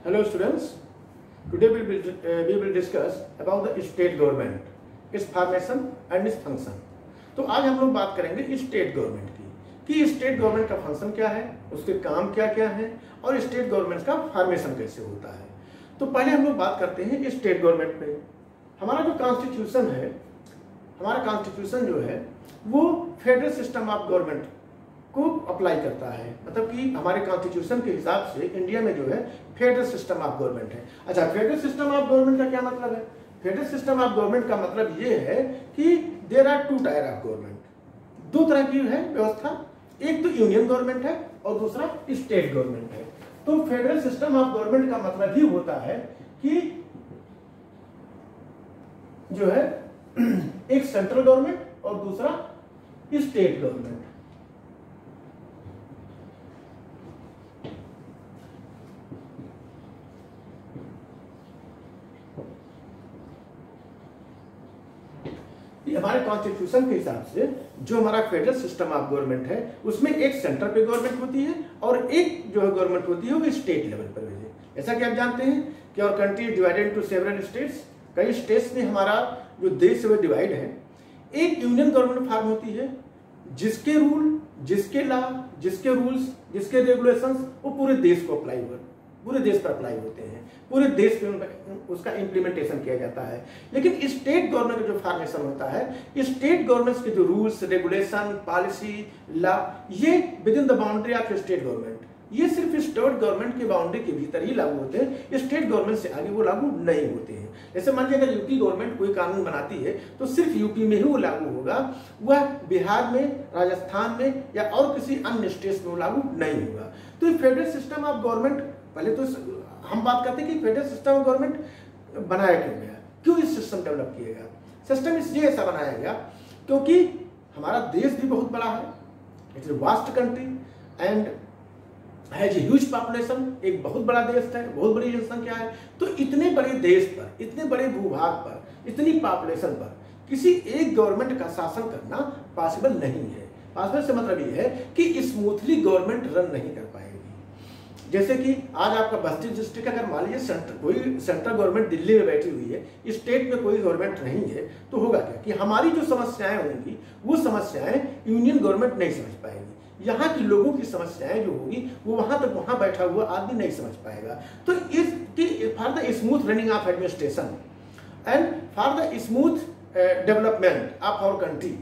Hello students, today we will discuss about the state government, its formation and its function। तो आज हम लोग बात करेंगे स्टेट गवर्नमेंट की कि स्टेट गवर्नमेंट का फंक्शन क्या है, उसके काम क्या क्या हैं और स्टेट गवर्नमेंट का फॉर्मेशन कैसे होता है। तो पहले हम लोग बात करते हैं स्टेट गवर्नमेंट पे। हमारा जो कॉन्स्टिट्यूशन है, हमारा कॉन्स्टिट्यूशन जो है वो फेडरल सिस्टम ऑफ गवर्नमेंट को अप्लाई करता है। मतलब कि हमारे कॉन्स्टिट्यूशन के हिसाब से इंडिया में जो है फेडरल सिस्टम ऑफ गवर्नमेंट है। अच्छा, फेडरल सिस्टम ऑफ गवर्नमेंट का क्या मतलब है? फेडरल सिस्टम ऑफ गवर्नमेंट का मतलब ये है कि there are two tier of government, दो तरह की है व्यवस्था, एक तो यूनियन गवर्नमेंट है और दूसरा स्टेट गवर्नमेंट है। तो फेडरल सिस्टम ऑफ गवर्नमेंट का मतलब ही होता है कि जो है एक सेंट्रल गवर्नमेंट और दूसरा स्टेट गवर्नमेंट। हमारे कॉन्स्टिट्यूशन के हिसाब से जो हमारा फेडरल सिस्टम ऑफ गवर्नमेंट है उसमें एक सेंटर पे गवर्नमेंट होती है और एक जो है गवर्नमेंट होती है वो स्टेट लेवल पर है। ऐसा कि आप जानते हैं कि और country is divided into several states, कई स्टेट्स में हमारा जो देश है वो डिवाइड है। एक यूनियन गवर्नमेंट फॉर्म होती है जिसके रूल, जिसके लॉ, जिसके रूल्स, जिसके रेगुलेशंस वो पूरे देश को पूरे देश पर अप्लाई होते हैं, पूरे देश में उसका इम्प्लीमेंटेशन किया जाता है। लेकिन स्टेट गवर्नमेंट का जो फॉर्मेशन होता है, स्टेट गवर्नमेंट्स के जो रूल्स, रेगुलेशन, पॉलिसी, लॉ, ये with in the boundary of state government, ये सिर्फ स्टेट गवर्नमेंट की बाउंड्री के भीतर ही लागू होते हैं, स्टेट गवर्नमेंट से आगे वो लागू नहीं होते हैं। जैसे मान लीजिए अगर यूपी गवर्नमेंट कोई कानून बनाती है तो सिर्फ यूपी में ही वो लागू होगा, वह बिहार में, राजस्थान में या और किसी अन्य स्टेट में वो लागू नहीं होगा। तो फेडरल सिस्टम ऑफ गवर्नमेंट, पहले तो हम बात करते हैं कि फेडरल सिस्टम ऑफ गवर्नमेंट बनाया क्यों गया, क्यों इस सिस्टम डेवलप किया गया। सिस्टम इसलिए ऐसा बनाया गया क्योंकि हमारा देश भी बहुत बड़ा है, it's a vast country and has huge population, एक बहुत बड़ा देश है, बहुत बड़ी जनसंख्या है। तो इतने बड़े देश पर, इतने बड़े भूभाग पर, इतनी पॉपुलेशन पर किसी एक गवर्नमेंट का शासन करना पॉसिबल नहीं है। पॉसिबल से मतलब ये है कि स्मूथली गवर्नमेंट रन नहीं कर पाएगी। जैसे कि आज आपका बस्ती डिस्ट्रिक्ट अगर मान लीजिए कोई सेंट्रल गवर्नमेंट दिल्ली में बैठी हुई है, स्टेट में कोई गवर्नमेंट नहीं है, तो होगा क्या कि हमारी जो समस्याएं होंगी वो समस्याएं यूनियन गवर्नमेंट नहीं समझ पाएगी। यहाँ की लोगों की समस्याएं जो होगी वो वहां तक वहां बैठा हुआ आदमी नहीं समझ पाएगा। तो इसकी for the smooth running of administration and for the smooth development of our country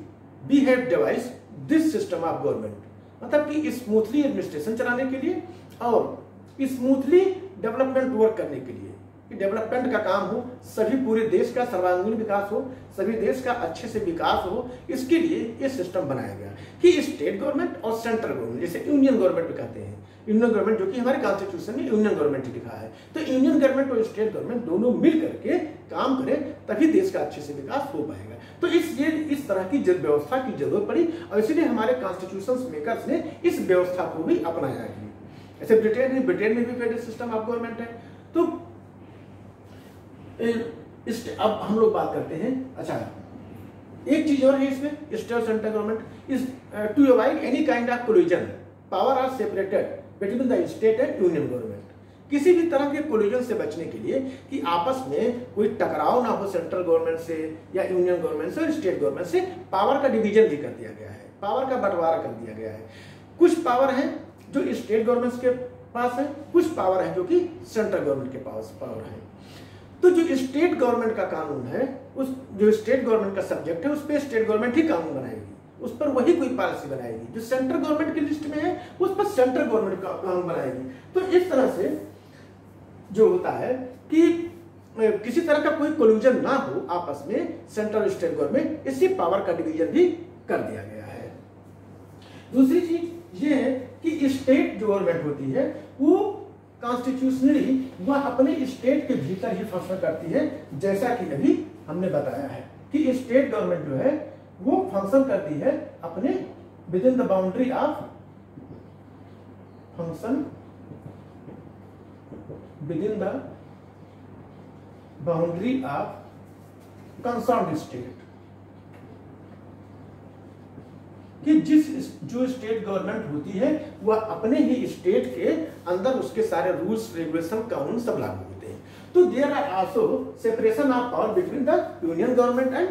we have devised this system of government. मतलब कि स्मूथली एडमिनिस्ट्रेशन चलाने के लिए और स्मूथली डेवलपमेंट वर्क करने के लिए, कि डेवलपमेंट का काम हो, सभी पूरे देश का सर्वांगीण विकास हो, सभी देश का अच्छे से विकास हो, इसके लिए ये सिस्टम बनाया गया कि स्टेट गवर्नमेंट और सेंट्रल गवर्नमेंट, जैसे यूनियन गवर्नमेंट भी कहते हैं, यूनियन गवर्नमेंट जो कि हमारे कॉन्स्टिट्यूशन में यूनियन गवर्नमेंट ही लिखा है। तो यूनियन गवर्नमेंट और स्टेट गवर्नमेंट दोनों मिल करके काम करें तभी देश का अच्छे से विकास हो पाएगा। तो इस तरह की व्यवस्था की जरूरत पड़ी और इसलिए हमारे कॉन्स्टिट्यूशन मेकर्स ने इस व्यवस्था को भी अपनाया है। ऐसे ब्रिटेन में भी फेडरल सिस्टम ऑफ गवर्नमेंट है। तो अब हम लोग बात करते हैं, अच्छा एक चीज और है इसमें, स्टेट और central government is to avoid any kind of collision, power are separated between the state and union government. किसी भी तरह के कोलिजन से बचने के लिए कि आपस में कोई टकराव ना हो सेंट्रल गवर्नमेंट से या यूनियन गवर्नमेंट से और स्टेट गवर्नमेंट से, पावर का डिवीजन भी कर दिया गया है, पावर का बंटवारा कर दिया गया है। कुछ पावर है जो स्टेट गवर्नमेंट के पास है, कुछ पावर है जो कि सेंट्रल गवर्नमेंट के पास पावर है। तो जो स्टेट गवर्नमेंट का कानून है, उस जो स्टेट गवर्नमेंट का सब्जेक्ट है उस पर स्टेट गवर्नमेंट ही कानून बनाएगी, उस पर वही कोई पॉलिसी बनाएगी। जो सेंट्रल गवर्नमेंट की लिस्ट में है उस पर सेंट्रल गवर्नमेंट का कानून बनाएगी। तो इस तरह से जो होता है कि किसी तरह का कोई कोल्यूजन ना हो आपस में सेंट्रल स्टेट गवर्नमेंट, इसी पावर का डिवीजन भी कर दिया गया है। दूसरी चीज ये है कि स्टेट जो गवर्नमेंट होती है वो कॉन्स्टिट्यूशनली वह अपने स्टेट के भीतर ही फंक्शन करती है, जैसा कि अभी हमने बताया है कि स्टेट गवर्नमेंट जो है वो फंक्शन करती है अपने with in the boundary of function with in the boundary of concerned state, कि जो स्टेट गवर्नमेंट होती है वह अपने ही स्टेट के अंदर उसके सारे रूल्स रेगुलेशन कानून सब लागू होते हैं। तो there are also separation of power between the union government and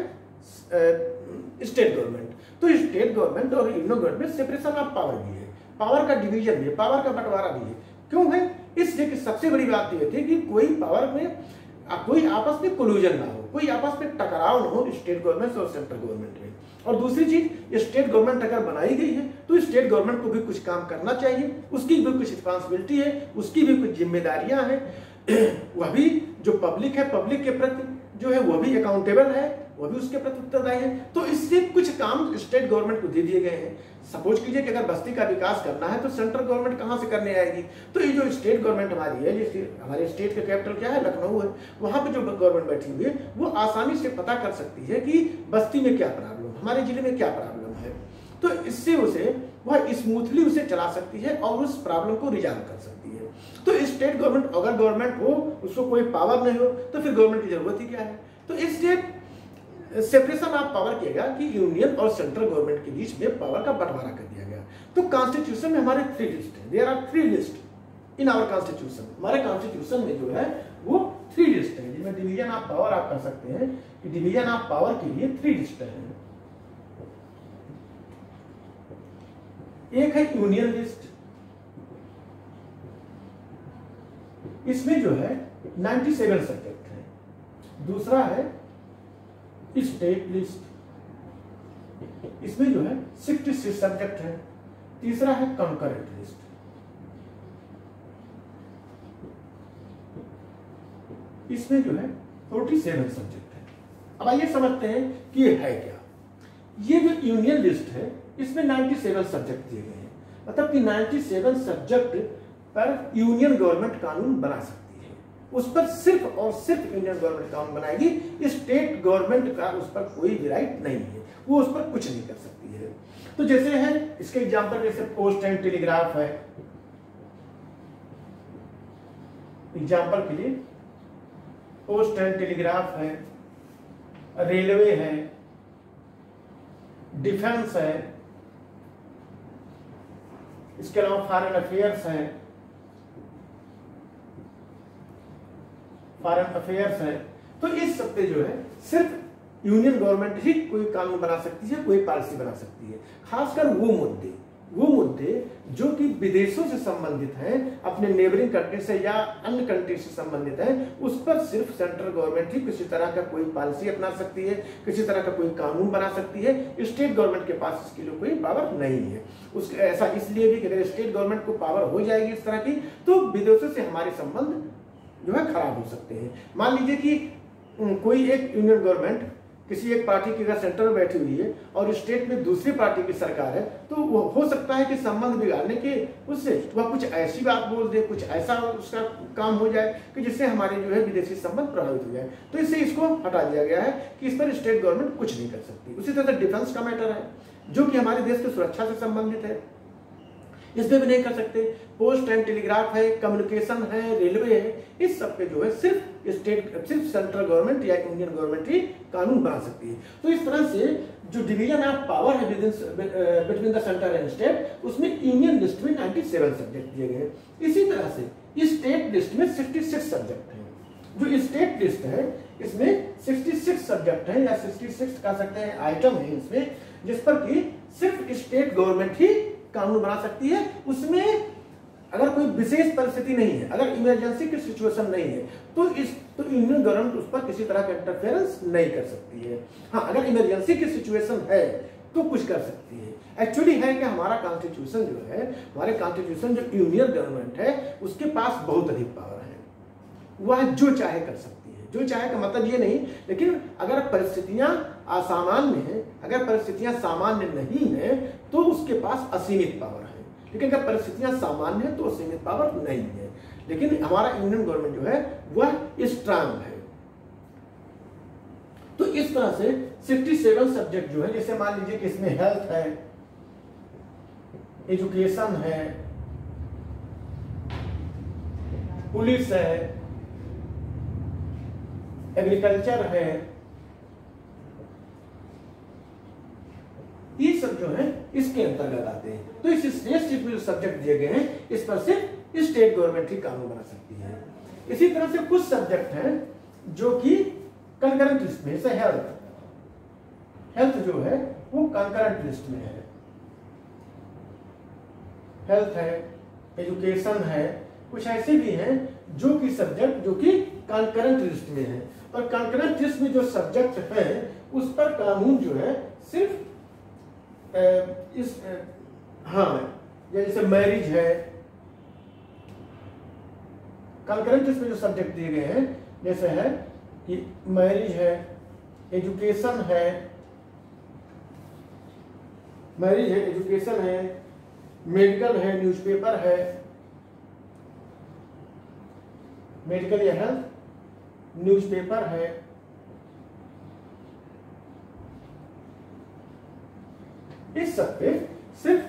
state government. तो स्टेट गवर्नमेंट और यूनियन गवर्नमेंट में सेपरेशन ऑफ पावर भी है, पावर का डिवीजन भी है, पावर का बंटवारा भी है। क्यों है? इसलिए कि सबसे बड़ी बात यह थी कि कोई पावर में कोई आपस में कोल्यूजन ना हो, कोई आपस में टकराव ना हो स्टेट गवर्नमेंट और सेंट्रल गवर्नमेंट में। और दूसरी चीज, स्टेट गवर्नमेंट अगर बनाई गई है तो स्टेट गवर्नमेंट को भी कुछ काम करना चाहिए, उसकी भी कुछ रिस्पॉन्सिबिलिटी है, उसकी भी कुछ जिम्मेदारियां हैं। वह भी जो पब्लिक है, पब्लिक के प्रति जो है वह भी अकाउंटेबल है, वह भी उसके प्रति उत्तरदायी है। तो इससे कुछ काम स्टेट गवर्नमेंट को दे दिए गए हैं। सपोज कीजिए कि अगर बस्ती का विकास करना है तो सेंट्रल गवर्नमेंट कहां से करने आएगी? तो ये जो स्टेट गवर्नमेंट हमारी है, जैसे हमारे स्टेट का कैपिटल क्या है, लखनऊ है, वहां पे जो गवर्नमेंट बैठी हुई है वो आसानी से पता कर सकती है कि बस्ती में क्या प्रॉब्लम, हमारे जिले में क्या प्रॉब्लम है। तो इससे उसे वह स्मूथली उसे चला सकती है और उस प्रॉब्लम को रिजॉल्व कर सकती है। तो स्टेट गवर्नमेंट, अगर गवर्नमेंट हो उसको कोई पावर नहीं हो तो फिर गवर्नमेंट की जरूरत ही क्या है? तो इसलिए सेपरेशन ऑफ पावर किया गया कि यूनियन और सेंट्रल गवर्नमेंट के बीच में पावर का बंटवारा कर दिया गया। तो कॉन्स्टिट्यूशन में हमारे 3 लिस्ट है, there are 3 list in our constitution. हमारे कॉन्स्टिट्यूशन में जो है वो 3 लिस्ट है, जिसमें डिवीजन ऑफ पावर आप कर सकते हैं कि डिवीजन ऑफ पावर के लिए 3 लिस्ट है। एक है यूनियन लिस्ट, इसमें जो है 97 सब्जेक्ट है। दूसरा है स्टेट लिस्ट, इसमें जो है 66 सब्जेक्ट है। तीसरा है कंकरेंट लिस्ट, इसमें जो है 47 सब्जेक्ट है। अब आइए समझते हैं कि ये है क्या। ये जो यूनियन लिस्ट है इसमें 97 सब्जेक्ट दिए गए हैं, मतलब कि 97 सब्जेक्ट पर यूनियन गवर्नमेंट कानून बना सकती है। उस पर सिर्फ और सिर्फ यूनियन गवर्नमेंट कानून बनाएगी, स्टेट गवर्नमेंट का उस पर कोई भी राइट नहीं है, वो उस पर कुछ नहीं कर सकती है। तो जैसे है इसके एग्जांपल, जैसे पोस्ट एंड टेलीग्राफ है, एग्जांपल के लिए पोस्ट एंड टेलीग्राफ है, रेलवे है, डिफेंस है, इसके अलावा फॉरेन अफेयर्स है, तो इस सब पे जो है सिर्फ यूनियन गवर्नमेंट ही कोई कानून बना सकती है, कोई पॉलिसी बना सकती है। खासकर वो मुद्दे जो कि विदेशों से संबंधित हैं, अपने नेबरिंग कंट्री से या अन्य कंट्री से संबंधित हैं, उस पर सिर्फ सेंट्रल गवर्नमेंट ही किसी तरह का कोई पॉलिसी अपना सकती है, किसी तरह का कोई कानून बना सकती है। स्टेट गवर्नमेंट के पास इसके लिए कोई पावर नहीं है। उसके ऐसा इसलिए भी कि अगर स्टेट गवर्नमेंट को पावर हो जाएगी इस तरह की, तो विदेशों से हमारे संबंध जो है खराब हो सकते हैं। मान लीजिए कि कोई एक यूनियन गवर्नमेंट किसी एक पार्टी की अगर सेंटर में बैठी हुई है और स्टेट में दूसरी पार्टी की सरकार है, तो वो हो सकता है कि संबंध बिगाड़ने के उससे वह कुछ ऐसी बात बोल दे, कुछ ऐसा उसका काम हो जाए कि जिससे हमारे जो है विदेशी संबंध प्रभावित हो जाए। तो इससे इसको हटा दिया गया है कि इस पर स्टेट गवर्नमेंट कुछ नहीं कर सकती। उसी तरह डिफेंस का मैटर है जो कि हमारे देश की सुरक्षा से संबंधित है, इसमें भी नहीं कर सकते। पोस्ट एंड टेलीग्राफ है, कम्युनिकेशन है, रेलवे है, इस सब पे जो है सिर्फ सेंट्रल गवर्नमेंट या यूनियन गवर्नमेंट ही कानून बना सकती है। तो इस तरह से जो डिवीजन ऑफ पावर है between the centre and state, उसमें यूनियन लिस्ट में 97 सब्जेक्ट दिए गए। इसी तरह से स्टेट लिस्ट में 66 सब्जेक्ट हैं। जो स्टेट लिस्ट है इसमें 66 सब्जेक्ट हैं या 66 कह सकते हैं आइटम है इसमें, जिस पर कि सिर्फ स्टेट गवर्नमेंट ही कानून बना सकती है। उसमें अगर कोई विशेष परिस्थिति नहीं है, अगर इमरजेंसी की सिचुएशन नहीं है, तो यूनियन गवर्नमेंट उस पर किसी तरह का इंटरफेरेंस नहीं कर सकती है। हाँ, अगर इमरजेंसी की सिचुएशन है तो कुछ कर सकती है। एक्चुअली है कि हमारा कॉन्स्टिट्यूशन जो है, हमारे कॉन्स्टिट्यूशन जो यूनियन गवर्नमेंट है उसके पास बहुत अधिक पावर है, वह जो चाहे कर सकती है। जो चाहे का मतलब ये नहीं, लेकिन अगर परिस्थितियां असामान्य हैं, अगर परिस्थितियां सामान्य नहीं है तो उसके पास असीमित पावर है। लेकिन अगर परिस्थितियां सामान्य है तो असीमित पावर नहीं है। लेकिन हमारा यूनियन गवर्नमेंट जो है वह स्ट्रांग है। तो इस तरह से 67 सब्जेक्ट जो है, जैसे मान लीजिए कि इसमें हेल्थ है, एजुकेशन है, पुलिस है, एग्रीकल्चर है, ये सब जो है इसके अंतर्गत आते हैं। तो इस स्टेटशिप में जो सब्जेक्ट दिए गए हैं इस पर सिर्फ स्टेट गवर्नमेंट ही कानून बना सकती है। इसी तरह से कुछ सब्जेक्ट हैं जो कि कंकरेंट लिस्ट में, जैसे हेल्थ जो है वो कंकरेंट लिस्ट में है, हेल्थ है, एजुकेशन है, कुछ ऐसे भी हैं जो कि सब्जेक्ट जो कि कंकरेंट लिस्ट में है। और कंकरेंट लिस्ट में जो सब्जेक्ट है उस पर कानून जो है सिर्फ जैसे मैरिज है, कंकरेंट लिस्ट में जो सब्जेक्ट दिए गए हैं जैसे है कि मैरिज है, एजुकेशन है, मैरिज है, एजुकेशन है, मेडिकल है, न्यूज़पेपर है, मेडिकल या हेल्थ, न्यूज़पेपर है, इस सब पे सिर्फ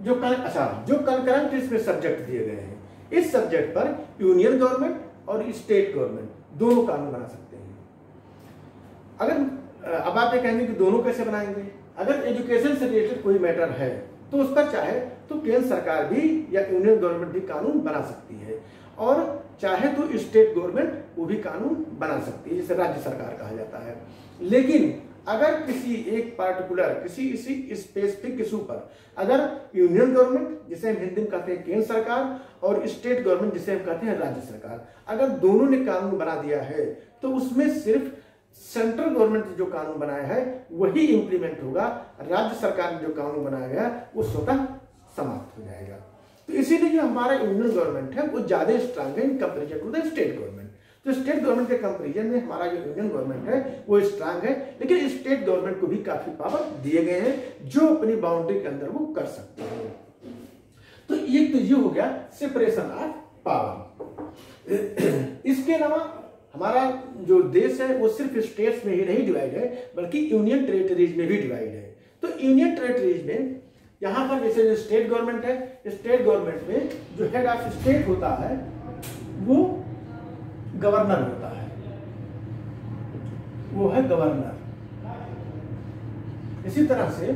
जो कंकरेंट लिस्ट में सब्जेक्ट दिए गए हैं इस सब्जेक्ट पर यूनियन गवर्नमेंट और स्टेट गवर्नमेंट दोनों कानून बना सकते हैं। अगर अब आप ये कहेंगे कि दोनों कैसे बनाएंगे, अगर एजुकेशन से रिलेटेड कोई मैटर है तो उस पर चाहे तो केंद्र सरकार भी या यूनियन गवर्नमेंट भी कानून बना सकती है, और चाहे तो स्टेट गवर्नमेंट वो भी कानून बना सकती है, जिसे राज्य सरकार कहा जाता है। लेकिन अगर किसी एक पार्टिकुलर किसी स्पेसिफिक इशू पर अगर यूनियन गवर्नमेंट जिसे हम हिंदी में कहते हैं केंद्र सरकार और स्टेट गवर्नमेंट जिसे हम कहते हैं राज्य सरकार, अगर दोनों ने कानून बना दिया है तो उसमें सिर्फ सेंट्रल गवर्नमेंट ने जो कानून बनाया है वही इंप्लीमेंट होगा, राज्य सरकार ने जो कानून बनाया गया वो स्वतः समाप्त हो जाएगा। तो इसीलिए जो हमारा यूनियन गवर्नमेंट है वो ज्यादा स्ट्रांग है in comparison to the state government. तो स्टेट गवर्नमेंट के कंपेरिजन में हमारा जो यूनियन गवर्नमेंट है वो स्ट्रांग है, लेकिन स्टेट गवर्नमेंट को भी काफी पावर दिए गए हैं जो अपनी बाउंड्री के अंदर वो कर सकते हैं। तो ये हो गया सेपरेशन ऑफ पावर। इसके अलावा हमारा जो देश है वो सिर्फ स्टेट्स में ही नहीं डिवाइड है बल्कि यूनियन टेरिटरीज में भी डिवाइड है। तो यूनियन टेरिटरीज में यहाँ पर जैसे जो स्टेट गवर्नमेंट है, स्टेट गवर्नमेंट में जो हेड ऑफ स्टेट होता है वो गवर्नर होता है, वो है गवर्नर। इसी तरह से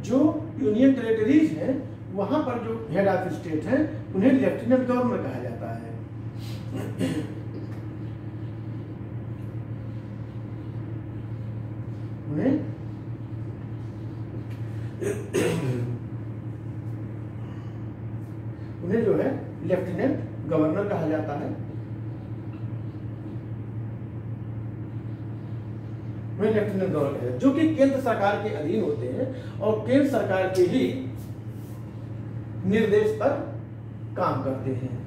जो यूनियन टेरिटरीज है वहां पर जो हेड ऑफ स्टेट है उन्हें लेफ्टिनेंट गवर्नर कहा जाता है। उन्हें जो है लेफ्टिनेंट गवर्नर कहा जाता है। लेफ्टिनेंट गवर्नर है जो कि केंद्र सरकार के अधीन होते हैं और केंद्र सरकार के ही निर्देश पर काम करते हैं।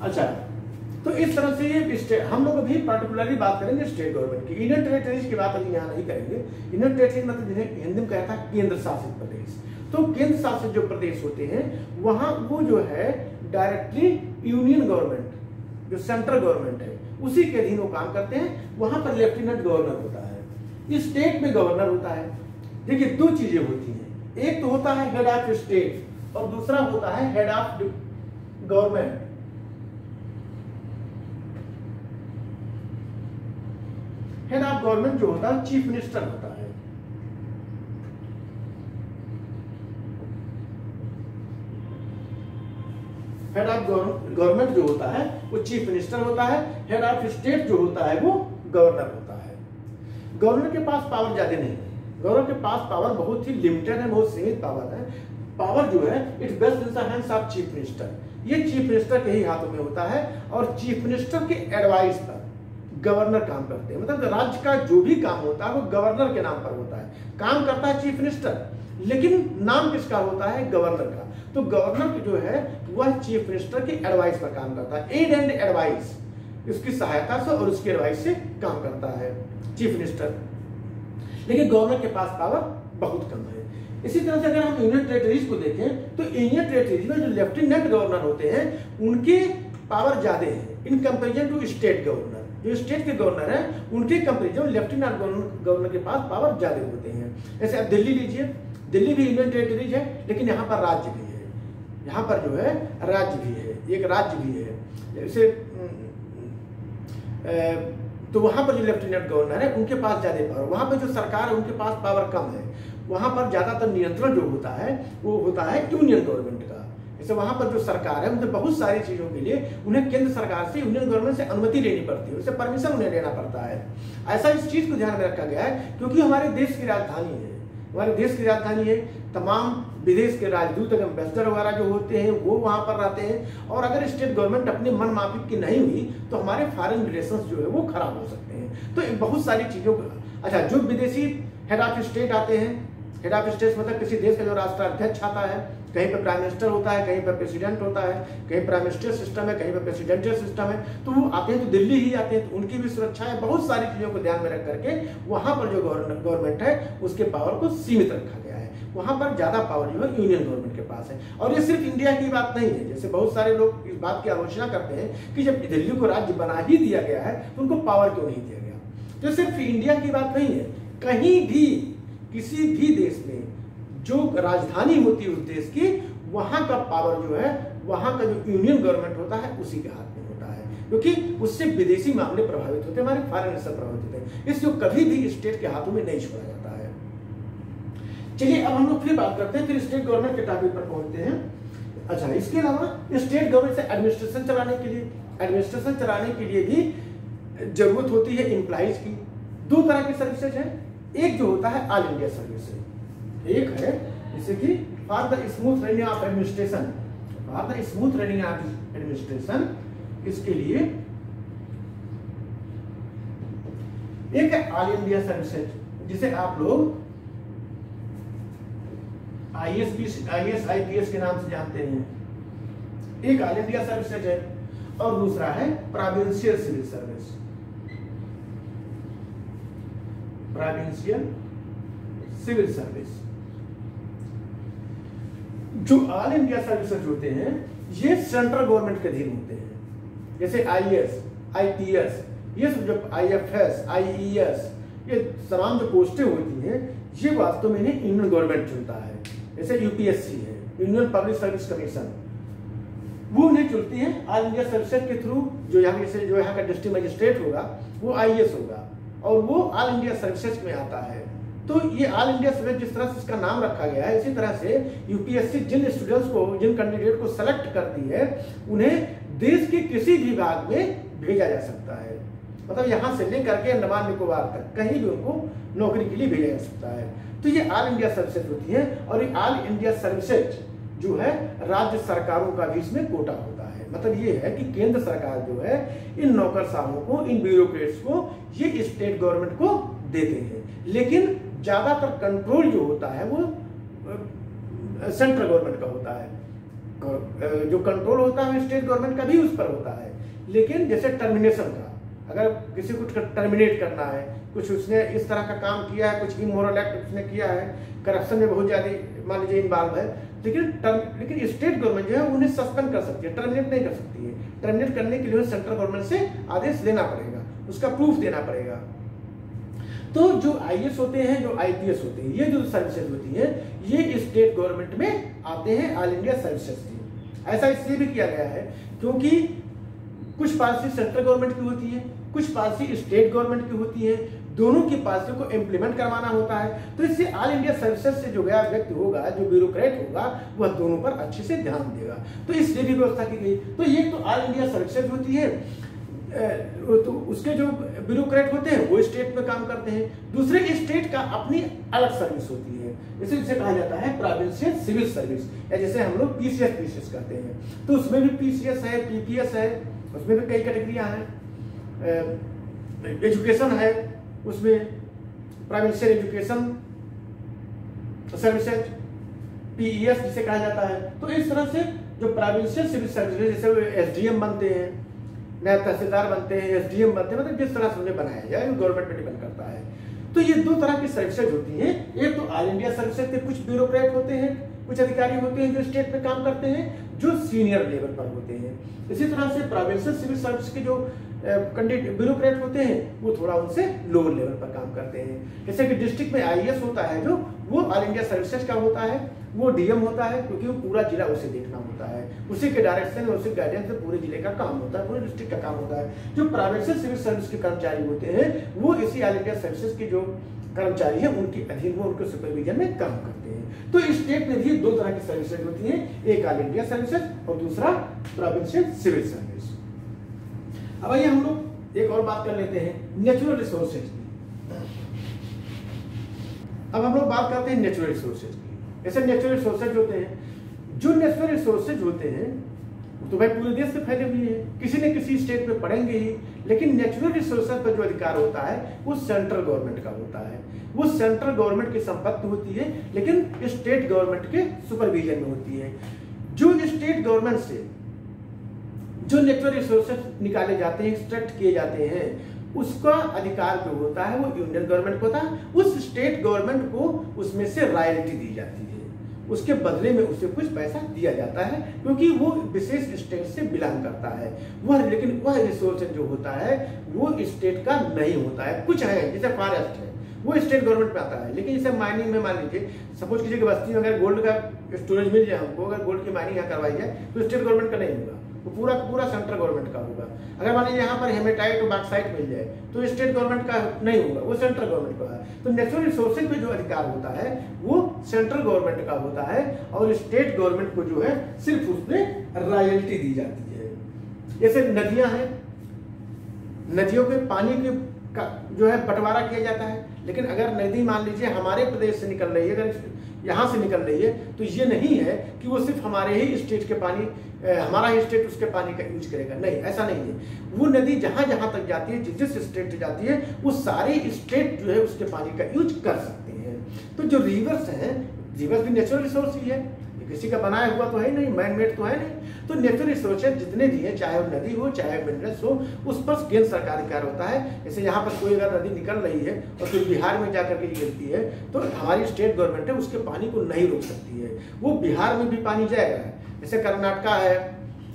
अच्छा, तो इस तरह से ये हम लोग अभी पर्टिकुलरली बात करेंगे स्टेट गवर्नमेंट की। यूनियन टेरिटरीज की बात अभी यहाँ नहीं करेंगे। यूनियन टेरिटरीज मतलब जिन्हें हिंदी में कहता है केंद्र शासित प्रदेश। तो केंद्र शासित जो प्रदेश होते हैं वहां वो जो है डायरेक्टली यूनियन गवर्नमेंट जो सेंट्रल गवर्नमेंट है उसी के अधीन वो काम करते हैं। वहां पर लेफ्टिनेंट गवर्नर होता है, स्टेट में गवर्नर होता है। देखिए दो चीजें होती हैं, एक तो होता है हेड ऑफ स्टेट और दूसरा होता है head of government. Head of government जो होता है चीफ मिनिस्टर होता है। हेड ऑफ गवर्नमेंट जो होता है वो चीफ मिनिस्टर होता है। हेड ऑफ स्टेट जो होता है वो गवर्नर होता है। गवर्नर के पास पावर ज्यादा नहीं है, गवर्नर के पास पावर बहुत ही लिमिटेड है, बहुत सीमित पावर है। पावर जो है it's best in the hands of chief minister. ये चीफ मिनिस्टर के ही हाथों में होता है और चीफ मिनिस्टर के एडवाइस पर गवर्नर काम करते हैं। मतलब राज्य का जो भी काम होता है वो गवर्नर के नाम पर होता है। काम करता है चीफ मिनिस्टर, लेकिन नाम किसका होता है? गवर्नर का। तो गवर्नर जो है वह चीफ मिनिस्टर की एडवाइस पर काम करता है। एड एंड एडवाइस, इसकी सहायता से और उसकी एडवाइस से काम करता है चीफ मिनिस्टर। लेकिन गवर्नर के पास पावर बहुत कम है। इसी तरह से अगर हम यूनियन टेरिटरीज को देखें तो यूनियन टेरिटरीज में जो लेफ्टिनेंट गवर्नर होते हैं उनके पावर ज्यादा है in comparison to state governor. जो स्टेट के गवर्नर हैं उनके कंपेरिजन लेफ्टिनेंट गवर्नर के पास पावर ज्यादा होते हैं। जैसे आप दिल्ली लीजिए, दिल्ली भी यूनियन टेरिटरीज है लेकिन यहाँ पर राज्य भी है। यहाँ पर जो है राज्य भी है, एक राज्य भी है। जैसे तो वहां पर जो लेफ्टिनेंट गवर्नर है उनके पास ज्यादा पावर, वहां पर जो सरकार है उनके पास पावर कम है, वहां पर ज्यादातर नियंत्रण जो होता है वो होता है यूनियन गवर्नमेंट का। जैसे वहां पर जो सरकार है उनसे बहुत सारी चीजों के लिए उन्हें केंद्र सरकार से, यूनियन गवर्नमेंट से अनुमति लेनी पड़ती है, उससे परमिशन उन्हें लेना पड़ता है। ऐसा इस चीज को ध्यान में रखा गया है क्योंकि हमारे देश की राजधानी है, हमारे देश की राजधानी है, तमाम विदेश के राजदूत एम्बेसडर वगैरह जो होते हैं वो वहां पर रहते हैं, और अगर स्टेट गवर्नमेंट अपने मन माफिक की नहीं हुई तो हमारे फॉरेन रिलेशंस जो है वो खराब हो सकते हैं। तो बहुत सारी चीजों को, अच्छा, जो विदेशी हेड ऑफ स्टेट आते हैं, हेड ऑफ स्टेट मतलब किसी देश का जो राष्ट्राध्यक्ष आता है, कहीं पर प्राइम मिनिस्टर होता है, कहीं पर प्रेसिडेंट होता है, कहीं प्राइम मिनिस्टर सिस्टम है, कहीं पर प्रेसिडेंशियल सिस्टम है, तो वो आते हैं तो दिल्ली ही आते हैं, तो उनकी भी सुरक्षा है। बहुत सारी चीजों को ध्यान में रख करके वहां पर जो गवर्नमेंट है उसके पावर को सीमित रखा गया है, वहां पर ज्यादा पावर जो है यूनियन गवर्नमेंट के पास है। और ये सिर्फ इंडिया की बात नहीं है, जैसे बहुत सारे लोग इस बात की आलोचना करते हैं कि जब दिल्ली को राज्य बना ही दिया गया है तो उनको पावर क्यों नहीं दिया गया। तो सिर्फ इंडिया की बात नहीं है, कहीं भी किसी भी देश में जो राजधानी होती है उस देश की, वहां का पावर जो है, वहां का जो यूनियन गवर्नमेंट होता है उसी के हाथ में होता है, क्योंकि उससे विदेशी मामले प्रभावित होते हैं, हमारे फॉरेन रिलेशन प्रभावित होते हैं, इसको कभी भी स्टेट के हाथों में नहीं छोड़ा जाता है। चलिए अब हम लोग फिर बात करते हैं, फिर स्टेट गवर्नमेंट के टॉपिक पर पहुंचते हैं। अच्छा, इसके अलावा स्टेट गवर्नमेंट से एडमिनिस्ट्रेशन चलाने के लिए भी जरूरत होती है एम्प्लॉइज की। दो तरह की सर्विसेज है, एक जो होता है ऑल इंडिया सर्विसेज, एक है जैसे कि for the smooth running of administration, इसके लिए एक है ऑल इंडिया सर्विसेज, जिसे आप लोग IAS IPS के नाम से जानते हैं। एक ऑल इंडिया सर्विसेज है और दूसरा है प्रोविंशियल सिविल सर्विस। जो ऑल इंडिया सर्विसेज होते हैं ये सेंट्रल गवर्नमेंट के अधीन होते हैं, जैसे IAS IPS, ये सब जो IFS IES, ये तमाम जो पोस्टें होती हैं ये वास्तव में इन्हें यूनियन गवर्नमेंट चुनता है। जैसे UPSC है, यूनियन पब्लिक सर्विस कमीशन, वो उन्हें चुनती है ऑल इंडिया सर्विसेज के थ्रू। जो यहाँ का डिस्ट्रिक्ट मजिस्ट्रेट होगा वो IAS होगा और वो ऑल इंडिया सर्विसेज में आता है। तो ये ऑल इंडिया सर्विस जिस तरह से इसका नाम रखा गया है, इसी तरह से UPSC जिन स्टूडेंट्स को, जिन कैंडिडेट को सेलेक्ट करती है उन्हें देश के किसी भी भाग में भेजा जा सकता है, मतलब यहाँ से लेकर के अंडमान निकोबार तक कहीं भी उनको नौकरी के लिए भेजा जा सकता है। तो ये ऑल इंडिया सर्विसेज होती है, और ये ऑल इंडिया सर्विसेज जो है राज्य सरकारों का भी इसमें कोटा होता है। मतलब ये है कि केंद्र सरकार जो है इन नौकरशाहों को, इन ब्यूरोक्रेट्स को ये स्टेट गवर्नमेंट को देते हैं, लेकिन ज्यादातर कंट्रोल जो होता है वो सेंट्रल गवर्नमेंट का होता है। जो कंट्रोल होता है स्टेट गवर्नमेंट का भी उस पर होता है, लेकिन जैसे टर्मिनेशन का, अगर किसी को टर्मिनेट करना है, कुछ उसने इस तरह का काम किया है, कुछ इमोरल एक्ट उसने किया है, करप्शन में बहुत ज्यादा मान लीजिए इन्वॉल्व है, लेकिन स्टेट गवर्नमेंट जो है उन्हें सस्पेंड कर सकती है, टर्मिनेट नहीं कर सकती है। टर्मिनेट करने के लिए सेंट्रल गवर्नमेंट से आदेश लेना पड़ेगा, उसका प्रूफ देना पड़ेगा। तो जो IAS होते हैं, जो IPS होते हैं, ये जो सर्विसेज होती है ये स्टेट गवर्नमेंट में आते हैं ऑल इंडिया सर्विसेज की। ऐसा इसलिए भी किया गया है क्योंकि कुछ पॉलिसी सेंट्रल गवर्नमेंट की होती है, कुछ पॉलिसी स्टेट गवर्नमेंट की होती है, दोनों की पॉलिसी को इम्प्लीमेंट करवाना होता है। तो इससे ऑल इंडिया सर्विसेज से जो गया व्यक्ति होगा, जो ब्यूरोक्रेट होगा, वह दोनों पर अच्छे से ध्यान देगा, तो इसलिए भी व्यवस्था की गई। तो ये तो ऑल इंडिया सर्विसेज होती है, तो उसके जो ब्यूरोक्रेट होते हैं वो स्टेट में काम करते हैं, दूसरे स्टेट का अपनी अलग सर्विस होती है, इसे कहा जाता है प्रोविंशियल सिविल सर्विस, या जैसे हम लोग PCS करते हैं। तो उसमें भी PCS है, PPS है, उसमें भी कई कैटेगरियां हैं। एजुकेशन है, उसमें प्रोविंशियल एजुकेशन सर्विसेज, PES जिसे कहा जाता है। तो इस तरह से जो प्रोविंशियल सिविल सर्विसेज, जैसे SDM बनते हैं, नायब तहसीलदार बनते हैं, SDM बनते हैं, मतलब जिस तरह से उन्हें बनाया जाए गवर्नमेंट पे डिपेंड करता है। तो ये दो तरह की सर्विसेज होती हैं, एक तो ऑल इंडिया सर्विसेज के कुछ ब्यूरोक्रेट होते हैं, कुछ अधिकारी होते हैं जो स्टेट में काम करते हैं, जो सीनियर लेवल पर होते हैं। इसी तरह से प्रोविंशियल सिविल सर्विस के जो ब्यूरोक्रेट होते हैं वो थोड़ा उनसे लोअर लेवल पर काम करते हैं। जैसे कि डिस्ट्रिक्ट में IAS होता है जो वो ऑल इंडिया सर्विसेज का होता है, वो डीएम होता है, क्योंकि वो पूरा जिला उसे देखना होता है, उसी के डायरेक्शन में उसी गाइडेंस से पूरे जिले का काम होता है, पूरे डिस्ट्रिक्ट का काम होता है। जो प्राइवेट से सिविल सर्विस के कर्मचारी होते हैं वो इसी ऑल इंडिया सर्विसेज के जो कर्मचारी हैं उनके अधीन में, उनके सुपरविजन में काम करते हैं। तो स्टेट में भी दो तरह की सर्विसेज होती हैं, एक ऑल इंडिया सर्विसेज और दूसरा प्रोविंशियल सिविल सर्विस। अब आइए हम लोग एक और बात कर लेते हैं नेचुरल रिसोर्सेज की। अब हम लोग बात करते हैं नेचुरल रिसोर्सेज की। ऐसे नेचुरल रिसोर्सेज होते हैं, जो नेचुरल रिसोर्सेज होते हैं तो भाई पूरे देश से फैले हुए हैं, किसी न किसी स्टेट में पड़ेंगे ही, लेकिन नेचुरल रिसोर्सेज पर जो अधिकार होता है वो सेंट्रल गवर्नमेंट का होता है। वो सेंट्रल गवर्नमेंट की संपत्ति होती है, लेकिन स्टेट गवर्नमेंट के सुपरविजन में होती है। जो स्टेट गवर्नमेंट से जो नेचुरल रिसोर्सेज निकाले जाते हैं, एक्सट्रैक्ट किए जाते हैं, उसका अधिकार जो होता है वो यूनियन गवर्नमेंट को होता है। उस स्टेट गवर्नमेंट को उसमें से रॉयल्टी दी जाती है, उसके बदले में उसे कुछ पैसा दिया जाता है, क्योंकि वो विशेष स्टेट से बिलोंग करता है वह। लेकिन वह रिसोर्स जो होता है वो स्टेट का नहीं होता है। कुछ है जैसे फॉरेस्ट है, वो स्टेट गवर्नमेंट पे आता है, लेकिन जैसे माइनिंग में मान लीजिए सपोज कीजिए कि बस्ती में अगर गोल्ड का स्टोरेज मिल जाए हमको, अगर गोल्ड की माइनिंग यहाँ करवाई जाए तो स्टेट गवर्नमेंट का नहीं होगा, वो पूरा पूरा सेंट्रल गवर्नमेंट का होगा। अगर मान लीजिए यहाँ पर हेमेटाइट और बॉक्साइट मिल जाए तो स्टेट गवर्नमेंट का नहीं होगा, वो सेंट्रल गवर्नमेंट का है। तो नेचुरल रिसोर्सेज पे जो अधिकार होता है वो सेंट्रल गवर्नमेंट का होता है, और स्टेट गवर्नमेंट को जो है सिर्फ उसमें रॉयल्टी दी जाती है। जैसे नदियां हैं, नदियों के पानी के का जो है बंटवारा किया जाता है, लेकिन अगर नदी मान लीजिए हमारे प्रदेश से निकल रही है, अगर यहाँ से निकल रही है, तो ये नहीं है कि वो सिर्फ हमारे ही स्टेट के पानी, हमारा ही स्टेट उसके पानी का यूज करेगा, नहीं, ऐसा नहीं है। वो नदी जहां जहां तक जाती है, जिस जिस स्टेट से जाती है, वो सारे स्टेट जो है उसके पानी का यूज कर सकते हैं। तो जो रिवर्स हैं, रिवर्स भी नेचुरल रिसोर्स ही है, किसी का बनाया हुआ तो है नहीं, मैन मेड तो है नहीं। तो नेचुरल रिसोर्सेज जितने भी हैं, चाहे वो नदी हो चाहे मिनरल्स हो, उस पर केंद्र सरकार अधिकार होता है। जैसे यहाँ पर कोई अगर नदी निकल रही है और फिर बिहार में जाकर के गिरती है, तो हमारी स्टेट गवर्नमेंट है उसके पानी को नहीं रोक सकती है, वो बिहार में भी पानी जाएगा। जैसे कर्नाटका है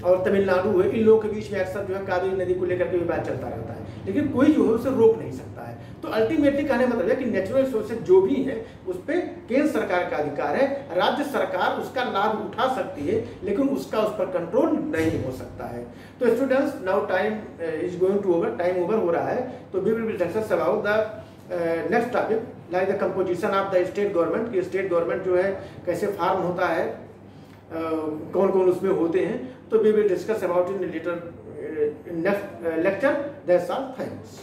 और तमिलनाडु है, इन लोगों के बीच में अक्सर जो है कावेरी नदी को लेकर के विवाद चलता रहता है, लेकिन कोई जो है उसे रोक नहीं सकता है। तो अल्टीमेटली कहने मतलब है कि नेचुरल रिसोर्सेज जो भी है उस पर केंद्र सरकार का अधिकार है, राज्य सरकार उसका लाभ उठा सकती है, लेकिन उसका उस पर कंट्रोल नहीं हो सकता है। तो students, now time is going to over, time over हो रहा है, तो we will discuss about the next topic like the composition of the state government, कि स्टेट गवर्नमेंट जो है कैसे फॉर्म होता है, कौन कौन उसमें होते हैं। तो we will discuss about in later next lecture. That's all, thanks.